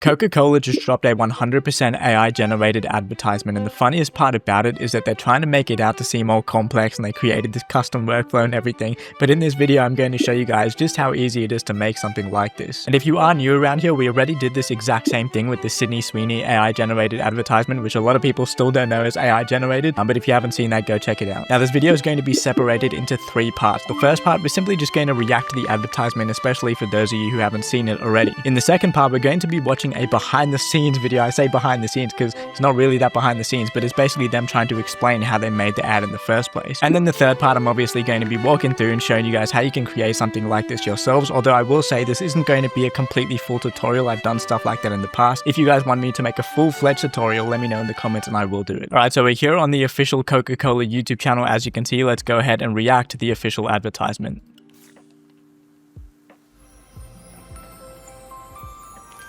Coca-Cola just dropped a 100% AI-generated advertisement, and the funniest part about it is that they're trying to make it out to seem all complex and they created this custom workflow and everything, but in this video I'm going to show you guys just how easy it is to make something like this. And if you are new around here, we already did this exact same thing with the Sydney Sweeney AI-generated advertisement, which a lot of people still don't know is AI-generated, but if you haven't seen that, go check it out. Now this video is going to be separated into 3 parts. The first part, we're simply just going to react to the advertisement, especially for those of you who haven't seen it already. In the second part, we're going to be watching a behind the scenes video. I say behind the scenes because it's not really that behind the scenes, but it's basically them trying to explain how they made the ad in the first place. And then the third part, I'm obviously going to be walking through and showing you guys how you can create something like this yourselves, although I will say this isn't going to be a completely full tutorial. I've done stuff like that in the past. If you guys want me to make a full-fledged tutorial, let me know in the comments and I will do it. Alright, so we're here on the official Coca-Cola YouTube channel. As you can see, let's go ahead and react to the official advertisement.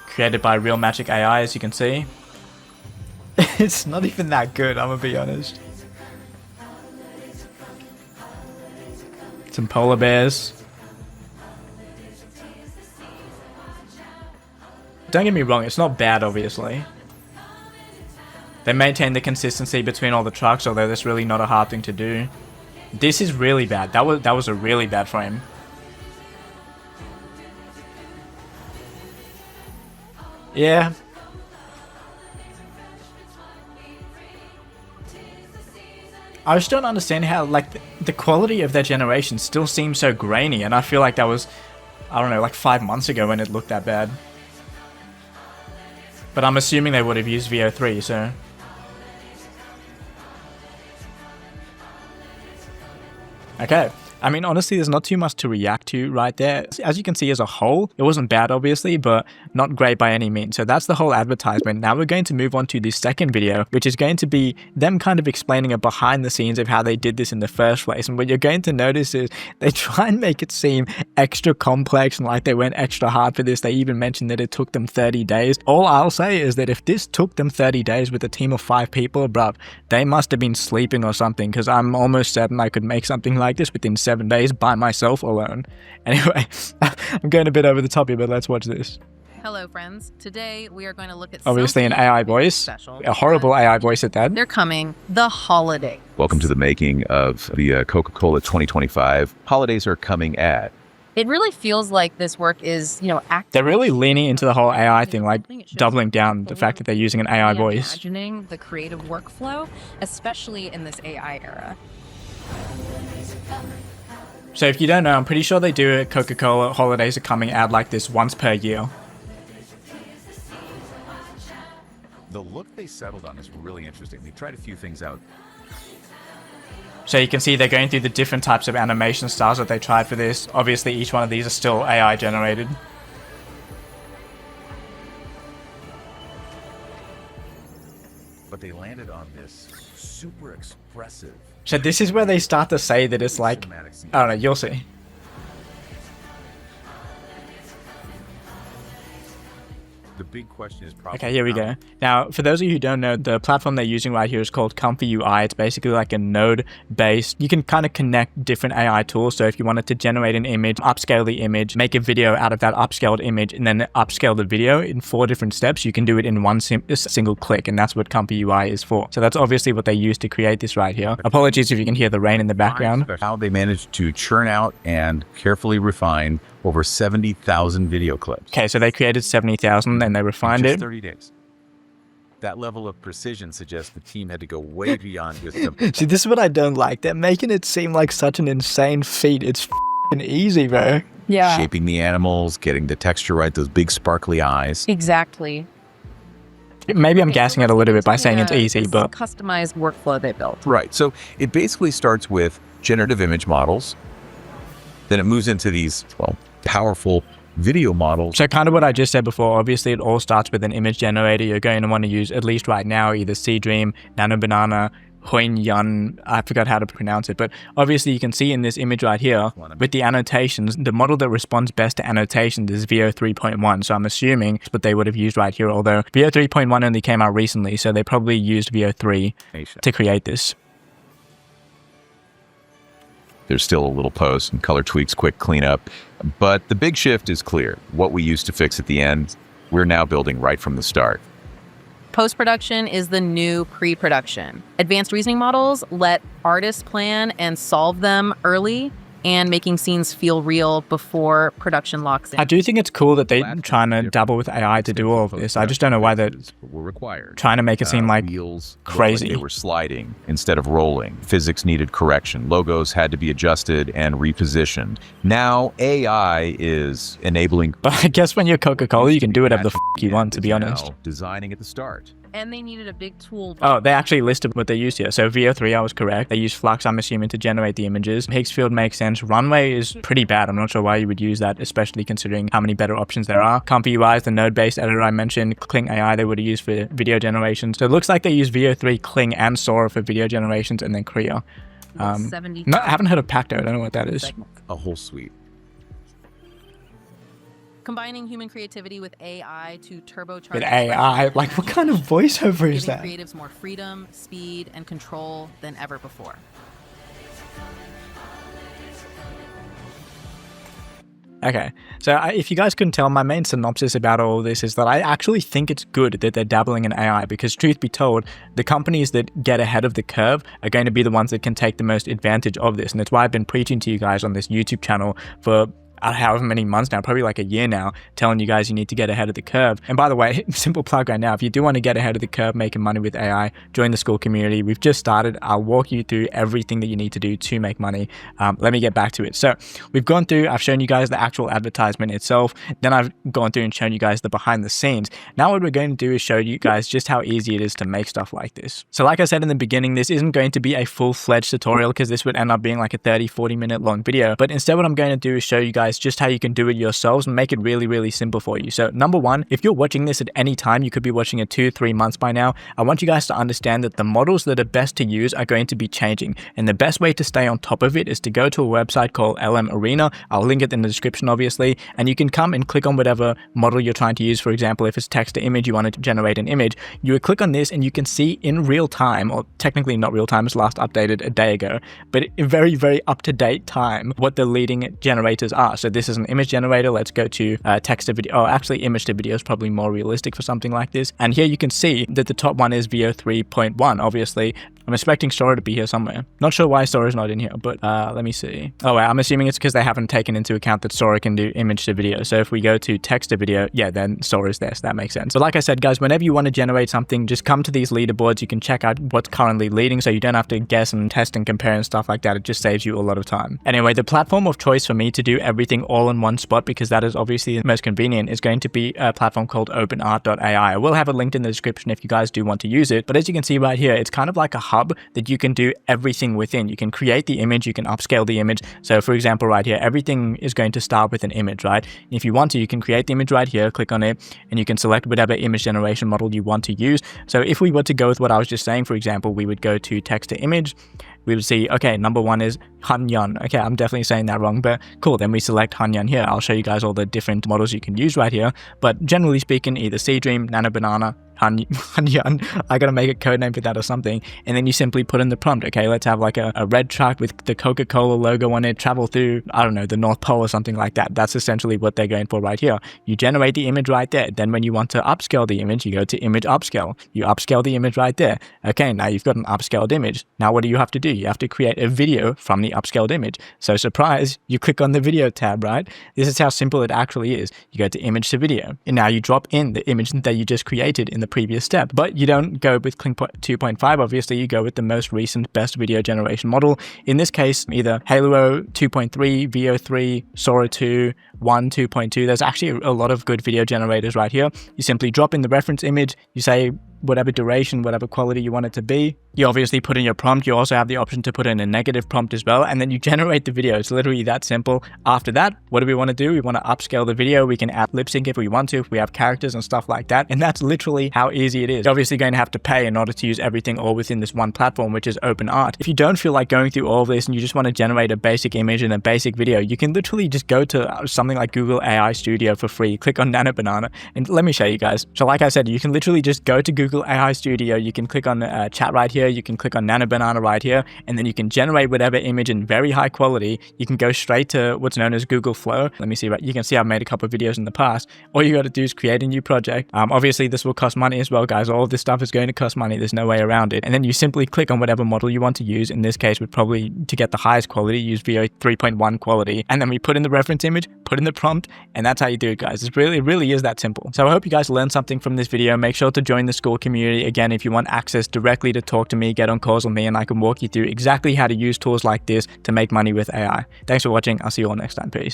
Created by Real Magic AI, as you can see. It's not even that good, I'm gonna be honest. Some polar bears. Don't get me wrong, it's not bad, obviously. They maintain the consistency between all the trucks, although that's really not a hard thing to do. This is really bad. That was a really bad frame. Yeah. I just don't understand how, like, the quality of their generation still seems so grainy, and I feel like that was, I don't know, like 5 months ago when it looked that bad. But I'm assuming they would have used VO3, so... Okay. I mean, honestly, there's not too much to react to right there. As you can see as a whole, it wasn't bad, obviously, but not great by any means. So that's the whole advertisement. Now we're going to move on to the second video, which is going to be them kind of explaining a behind the scenes of how they did this in the first place. And what you're going to notice is they try and make it seem extra complex and like they went extra hard for this. They even mentioned that it took them 30 days. All I'll say is that if this took them 30 days with a team of 5 people, bruv, they must have been sleeping or something, because I'm almost certain I could make something like this within 7 days by myself alone. Anyway, I'm going a bit over the top here, but let's watch this. Hello friends, today we are going to look at obviously an AI voice, special. A horrible AI voice at that. They're coming, the holiday. Welcome to the making of the Coca-Cola 2025 Holidays Are Coming ad. It really feels like this work is, they're really leaning into the whole AI thing, like doubling down the fact that they're using an AI voice. Imagining the creative workflow, especially in this AI era. So if you don't know, I'm pretty sure they do a Coca-Cola Holidays Are Coming ad like this once per year. The look they settled on is really interesting. They tried a few things out. So you can see they're going through the different types of animation styles that they tried for this. Obviously, each one of these are still AI generated. But they landed on this super expressive. So this is where they start to say that it's like, I don't know, you'll see. The big question is probably... Okay, here we go. Now, for those of you who don't know, the platform they're using right here is called Comfy UI. It's basically like a node-based. You can kind of connect different AI tools. So if you wanted to generate an image, upscale the image, make a video out of that upscaled image, and then upscale the video in 4 different steps, you can do it in one single click, and that's what Comfy UI is for. So that's obviously what they used to create this right here. Apologies if you can hear the rain in the background. How they managed to churn out and carefully refine over 70,000 video clips. Okay, so they created 70,000 and they refined in just it. 30 days. That level of precision suggests the team had to go way beyond just them. See, this is what I don't like. They're making it seem like such an insane feat. It's f***ing easy, bro. Yeah. Shaping the animals, getting the texture right, those big sparkly eyes. Exactly. Maybe I'm gassing it a little bit by saying it's easy, but... customized workflow they built. Right, so it basically starts with generative image models. Then it moves into these, well, powerful video models. So kind of what I just said before, obviously it all starts with an image generator. You're going to want to use, at least right now, either Seedream, Nano Banana, Huinyun, I forgot how to pronounce it, but obviously you can see in this image right here, with the annotations, the model that responds best to annotations is VO 3.1, so I'm assuming it's what they would have used right here, although VO 3.1 only came out recently, so they probably used VO 3 to create this. There's still a little post and color tweaks, quick cleanup. But the big shift is clear. What we used to fix at the end we're now building right from the start. Post-production is the new pre-production. Advanced reasoning models let artists plan and solve them early, and making scenes feel real before production locks in. I do think it's cool that they're trying to dabble with AI to do all of this. I just don't know why they're trying to make it seem like wheels crazy. They were sliding instead of rolling. Physics needed correction. Logos had to be adjusted and repositioned. Now AI is enabling. But I guess when you're Coca-Cola, you can do whatever the f you want, to be honest. Designing at the start. And they needed a big tool. Oh, they actually listed what they used here. So VO3, I was correct. They used Flux, I'm assuming, to generate the images. Higgsfield makes sense. Runway is pretty bad. I'm not sure why you would use that, especially considering how many better options there are. Comfy UI is the node-based editor I mentioned. Kling AI they would have used for video generation. So it looks like they use VO3, Kling, and Sora for video generations, and then Creo. I haven't heard of Pacto. I don't know what that is. A whole suite. Combining human creativity with AI to turbocharge. With AI? Like, what kind of voiceover is that? Giving creatives more freedom, speed, and control than ever before. Okay, so if you guys couldn't tell, my main synopsis about all of this is that I actually think it's good that they're dabbling in AI, because truth be told, the companies that get ahead of the curve are going to be the ones that can take the most advantage of this. And that's why I've been preaching to you guys on this YouTube channel for however many months now, probably like a year now, telling you guys you need to get ahead of the curve. And by the way, simple plug right now, if you do want to get ahead of the curve making money with AI, join the school community. We've just started. I'll walk you through everything that you need to do to make money. Let me get back to it. So we've gone through, I've shown you guys the actual advertisement itself. Then I've gone through and shown you guys the behind the scenes. Now what we're going to do is show you guys just how easy it is to make stuff like this. So like I said in the beginning, this isn't going to be a full-fledged tutorial, because this would end up being like a 30-40 minute long video. But instead what I'm going to do is show you guys just how you can do it yourselves and make it really, really simple for you. So number one, if you're watching this at any time, you could be watching it 2-3 months by now. I want you guys to understand that the models that are best to use are going to be changing. And the best way to stay on top of it is to go to a website called LM Arena. I'll link it in the description, obviously. And you can come and click on whatever model you're trying to use. For example, if it's text to image, you want to generate an image, you would click on this and you can see in real time, or technically not real time, it's last updated a day ago, but in very, very up-to-date time, what the leading generators are. So this is an image generator. Let's go to text to video. Oh, actually image to video is probably more realistic for something like this. And here you can see that the top one is VO 3.1. Obviously, I'm expecting Sora to be here somewhere. Not sure why Sora's not in here, but let me see. Oh, wait, I'm assuming it's because they haven't taken into account that Sora can do image to video. So if we go to text to video, yeah, then Sora's there, so that makes sense. So like I said, guys, whenever you want to generate something, just come to these leaderboards. You can check out what's currently leading, so you don't have to guess and test and compare and stuff like that. It just saves you a lot of time. Anyway, the platform of choice for me to do everything all in one spot, because that is obviously the most convenient, is going to be a platform called openart.ai. I will have a link in the description if you guys do want to use it. But as you can see right here, it's kind of like a hub that you can do everything within. You can create the image, you can upscale the image. So for example, right here, everything is going to start with an image, right? If you want to, you can create the image right here, click on it, and you can select whatever image generation model you want to use. So if we were to go with what I was just saying, for example, we would go to text to image. We would see, okay, number one is Hanyan. Okay, I'm definitely saying that wrong, but cool. Then we select Hanyan here. I'll show you guys all the different models you can use right here. But generally speaking, either Seedream, Nano Banana, Hanyan. I gotta make a code name for that or something. And then you simply put in the prompt. Okay, let's have like a red truck with the Coca-Cola logo on it, travel through, I don't know, the North Pole or something like that. That's essentially what they're going for right here. You generate the image right there. Then when you want to upscale the image, you go to image upscale. You upscale the image right there. Okay, now you've got an upscaled image. Now what do you have to do? You have to create a video from the upscaled image. So surprise, you click on the video tab, right? This is how simple it actually is. You go to image to video. And now you drop in the image that you just created in the previous step. But you don't go with Kling 2.5, obviously. You go with the most recent best video generation model. In this case, either Halo 2.3, VO3, Sora 2, 1, 2.2. There's actually a lot of good video generators right here. You simply drop in the reference image. You say whatever duration, whatever quality you want it to be. You obviously put in your prompt. You also have the option to put in a negative prompt as well, and then you generate the video. It's literally that simple. After that, what do we want to do? We want to upscale the video. We can add lip sync if we want to, if we have characters and stuff like that. And that's literally how easy it is. You're obviously going to have to pay in order to use everything all within this one platform, which is OpenArt. If you don't feel like going through all of this and you just want to generate a basic image and a basic video, you can literally just go to something like Google AI Studio for free. Click on Nano Banana, and let me show you guys. So like I said, you can literally just go to Google AI Studio. You can click on chat right here. here, you can click on Nano Banana right here, and then you can generate whatever image in very high quality. You can go straight to what's known as Google Flow. Let me see, right? You can see I've made a couple of videos in the past. All you got to do is create a new project. Obviously this will cost money as well, guys. All of this stuff is going to cost money. There's no way around it. And then you simply click on whatever model you want to use. In this case, would probably, to get the highest quality, use VO 3.1 quality. And then we put in the reference image, put in the prompt, and that's how you do it, guys. It really is that simple. So I hope you guys learned something from this video. Make sure to join the school community. Again, if you want access directly to talk to me, get on calls with me, and I can walk you through exactly how to use tools like this to make money with AI. Thanks for watching. I'll see you all next time. Peace.